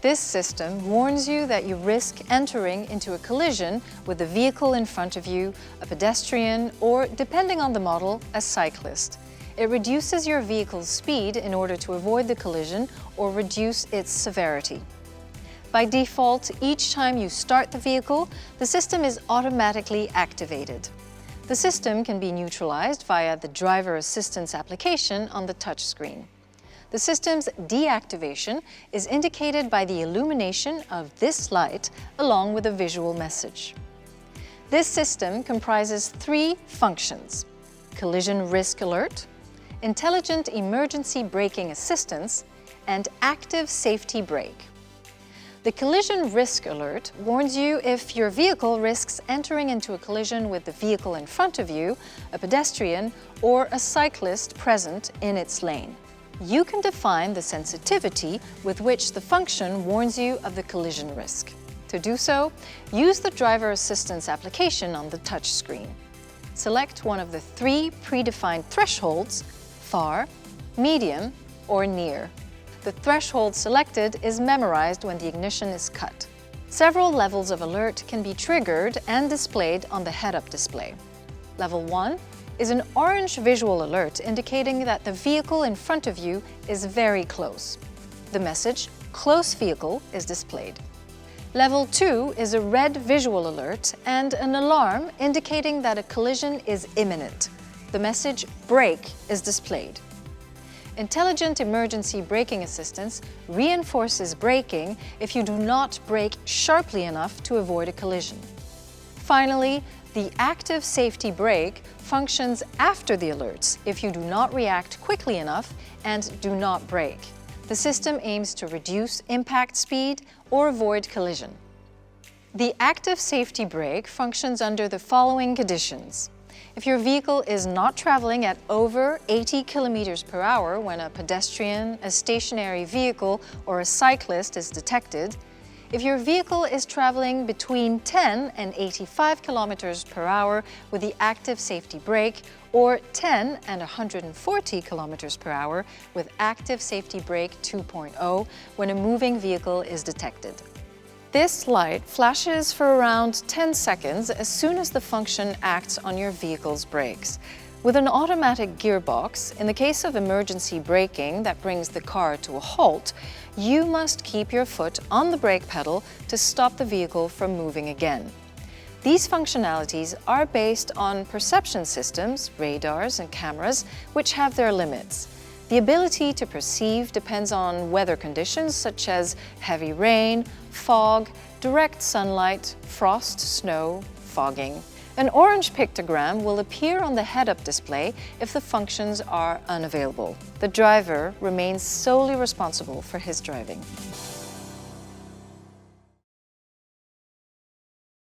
This system warns you that you risk entering into a collision with the vehicle in front of you, a pedestrian, or, depending on the model, a cyclist. It reduces your vehicle's speed in order to avoid the collision or reduce its severity. By default, each time you start the vehicle, the system is automatically activated. The system can be neutralized via the driver assistance application on the touchscreen. The system's deactivation is indicated by the illumination of this light along with a visual message. This system comprises 3 functions: collision risk alert, intelligent emergency braking assistance, and active safety brake. The collision risk alert warns you if your vehicle risks entering into a collision with the vehicle in front of you, a pedestrian, or a cyclist present in its lane. You can define the sensitivity with which the function warns you of the collision risk. To do so, use the driver assistance application on the touchscreen. Select one of the 3 predefined thresholds: far, medium, or near. The threshold selected is memorized when the ignition is cut. Several levels of alert can be triggered and displayed on the head-up display. Level 1 is an orange visual alert indicating that the vehicle in front of you is very close. The message "Close vehicle" is displayed. Level 2 is a red visual alert and an alarm indicating that a collision is imminent. The message "Brake" is displayed. Intelligent emergency braking assistance reinforces braking if you do not brake sharply enough to avoid a collision. Finally, the active safety brake functions after the alerts if you do not react quickly enough and do not brake. The system aims to reduce impact speed or avoid collision. The active safety brake functions under the following conditions. If your vehicle is not traveling at over 80 kilometers per hour when a pedestrian, a stationary vehicle, or a cyclist is detected, if your vehicle is traveling between 10 and 85 kilometers per hour with the active safety brake, or 10 and 140 kilometers per hour with active safety brake 2.0 when a moving vehicle is detected. This light flashes for around 10 seconds as soon as the function acts on your vehicle's brakes. With an automatic gearbox, in the case of emergency braking that brings the car to a halt, you must keep your foot on the brake pedal to stop the vehicle from moving again. These functionalities are based on perception systems, radars and cameras, which have their limits. The ability to perceive depends on weather conditions such as heavy rain, fog, direct sunlight, frost, snow, fogging. An orange pictogram will appear on the head-up display if the functions are unavailable. The driver remains solely responsible for his driving.